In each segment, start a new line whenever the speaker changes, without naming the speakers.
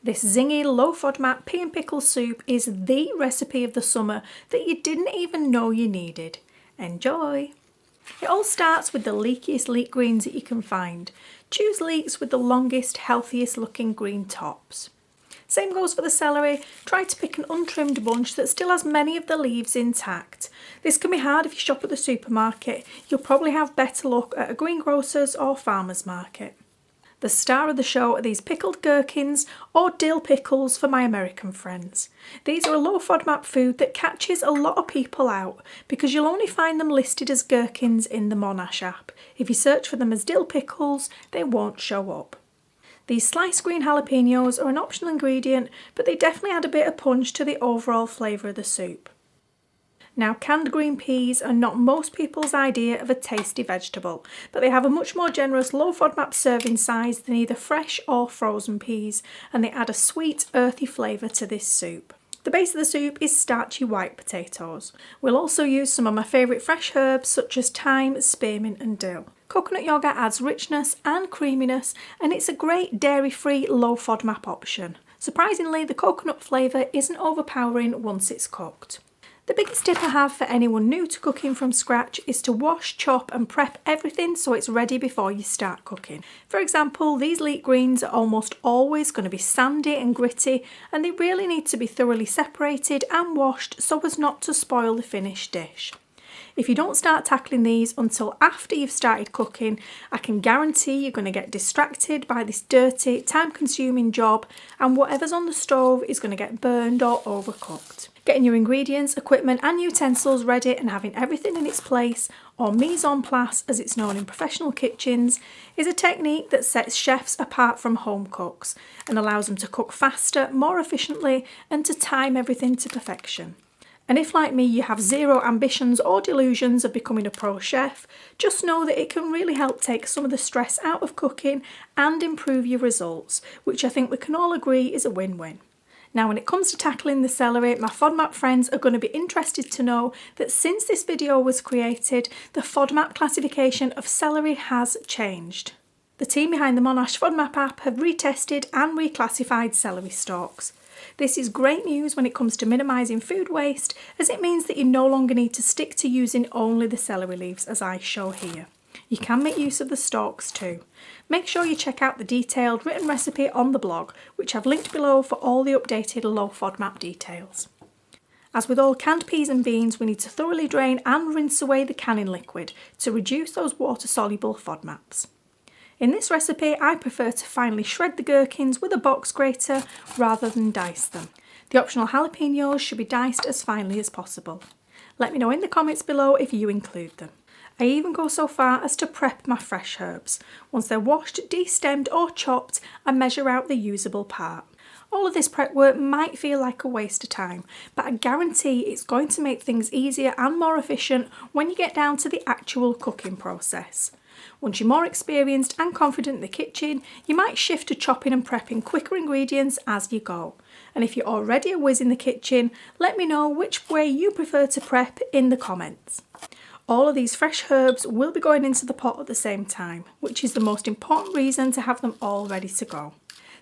This zingy low FODMAP pea and pickle soup is the recipe of the summer that you didn't even know you needed. Enjoy! It all starts with the leakiest leek greens that you can find. Choose leeks with the longest, healthiest looking green tops. Same goes for the celery. Try to pick an untrimmed bunch that still has many of the leaves intact. This can be hard if you shop at the supermarket. You'll probably have better luck at a greengrocer's or farmer's market. The star of the show are these pickled gherkins or dill pickles for my American friends. These are a low FODMAP food that catches a lot of people out because you'll only find them listed as gherkins in the Monash app. If you search for them as dill pickles, they won't show up. These sliced green jalapenos are an optional ingredient, but they definitely add a bit of punch to the overall flavour of the soup. Now, canned green peas are not most people's idea of a tasty vegetable, but they have a much more generous low FODMAP serving size than either fresh or frozen peas, and they add a sweet, earthy flavour to this soup. The base of the soup is starchy white potatoes. We'll also use some of my favourite fresh herbs such as thyme, spearmint and dill. Coconut yoghurt adds richness and creaminess, and it's a great dairy-free low FODMAP option. Surprisingly, the coconut flavour isn't overpowering once it's cooked. The biggest tip I have for anyone new to cooking from scratch is to wash, chop and prep everything so it's ready before you start cooking. For example, these leek greens are almost always going to be sandy and gritty, and they really need to be thoroughly separated and washed so as not to spoil the finished dish. If you don't start tackling these until after you've started cooking, I can guarantee you're going to get distracted by this dirty, time-consuming job, and whatever's on the stove is going to get burned or overcooked. Getting your ingredients, equipment and utensils ready and having everything in its place, or mise en place as it's known in professional kitchens, is a technique that sets chefs apart from home cooks and allows them to cook faster, more efficiently and to time everything to perfection. And if, like me, you have zero ambitions or delusions of becoming a pro chef, just know that it can really help take some of the stress out of cooking and improve your results, which I think we can all agree is a win-win. Now, when it comes to tackling the celery, my FODMAP friends are going to be interested to know that since this video was created, the FODMAP classification of celery has changed. The team behind the Monash FODMAP app have retested and reclassified celery stalks. This is great news when it comes to minimising food waste, as it means that you no longer need to stick to using only the celery leaves as I show here. You can make use of the stalks too. Make sure you check out the detailed written recipe on the blog, which I've linked below for all the updated low FODMAP details. As with all canned peas and beans, we need to thoroughly drain and rinse away the canning liquid to reduce those water-soluble FODMAPs. In this recipe, I prefer to finely shred the gherkins with a box grater rather than dice them. The optional jalapenos should be diced as finely as possible. Let me know in the comments below if you include them. I even go so far as to prep my fresh herbs. Once they're washed, de-stemmed or chopped, I measure out the usable part. All of this prep work might feel like a waste of time, but I guarantee it's going to make things easier and more efficient when you get down to the actual cooking process. Once you're more experienced and confident in the kitchen, you might shift to chopping and prepping quicker ingredients as you go. And if you're already a whiz in the kitchen, let me know which way you prefer to prep in the comments. All of these fresh herbs will be going into the pot at the same time, which is the most important reason to have them all ready to go.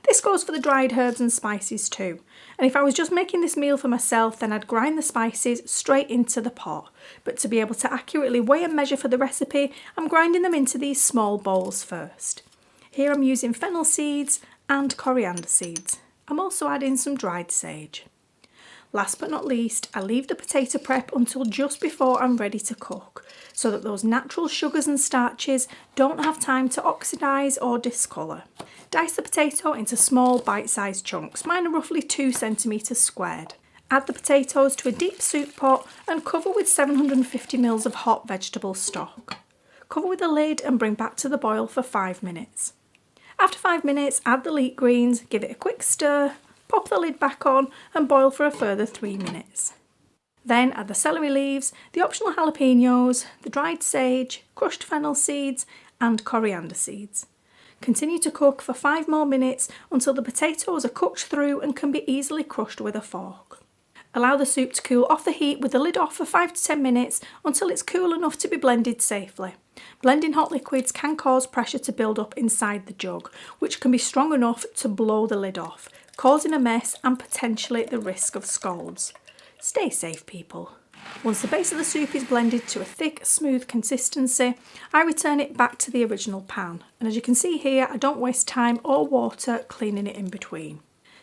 This goes for the dried herbs and spices too, and if I was just making this meal for myself, then I'd grind the spices straight into the pot, but to be able to accurately weigh and measure for the recipe, I'm grinding them into these small bowls first. Here I'm using fennel seeds and coriander seeds. I'm also adding some dried sage. Last but not least, I leave the potato prep until just before I'm ready to cook, so that those natural sugars and starches don't have time to oxidise or discolour. Dice the potato into small bite-sized chunks, mine are roughly 2 centimetres squared. Add the potatoes to a deep soup pot and cover with 750 ml of hot vegetable stock. Cover with a lid and bring back to the boil for 5 minutes. After 5 minutes, add the leek greens, give it a quick stir, pop the lid back on and boil for a further 3 minutes. Then add the celery leaves, the optional jalapenos, the dried sage, crushed fennel seeds and coriander seeds. Continue to cook for 5 more minutes until the potatoes are cooked through and can be easily crushed with a fork. Allow the soup to cool off the heat with the lid off for 5 to 10 minutes until it's cool enough to be blended safely. Blending hot liquids can cause pressure to build up inside the jug, which can be strong enough to blow the lid off. causing a mess and potentially the risk of scalds. Stay safe, people. Once the base of the soup is blended to a thick, smooth consistency, I return it back to the original pan. And as you can see here, I don't waste time or water cleaning it in between.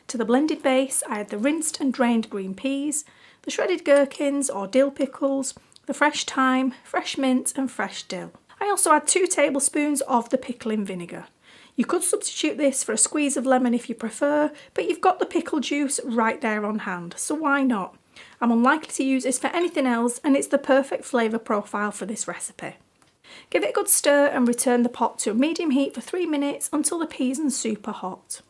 To the blended base, I add the rinsed and drained green peas, the shredded gherkins or dill pickles, the fresh thyme, fresh mint and fresh dill. I also add 2 tablespoons of the pickling vinegar. You could substitute this for a squeeze of lemon if you prefer, but you've got the pickle juice right there on hand, so why not? I'm unlikely to use this for anything else, and it's the perfect flavour profile for this recipe. Give it a good stir and return the pot to a medium heat for 3 minutes until the peas and soup are hot.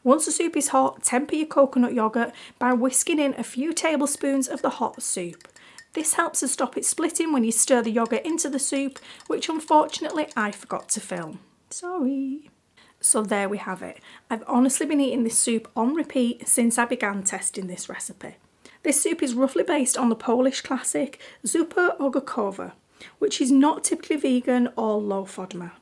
Once the soup is hot, temper your coconut yoghurt by whisking in a few tablespoons of the hot soup. This helps to stop it splitting when you stir the yoghurt into the soup, which unfortunately I forgot to film. Sorry. So there we have it. I've honestly been eating this soup on repeat since I began testing this recipe. This soup is roughly based on the Polish classic Zupa Ogórkowa, which is not typically vegan or low FODMAP.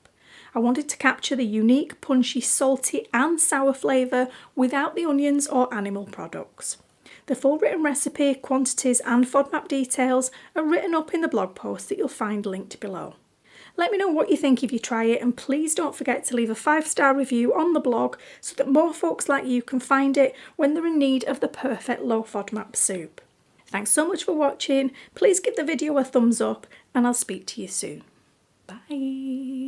I wanted to capture the unique, punchy, salty and sour flavour without the onions or animal products. The full written recipe, quantities and FODMAP details are written up in the blog post that you'll find linked below. Let me know what you think if you try it, and please don't forget to leave a 5-star review on the blog so that more folks like you can find it when they're in need of the perfect low FODMAP soup. Thanks so much for watching, please give the video a thumbs up and I'll speak to you soon. Bye!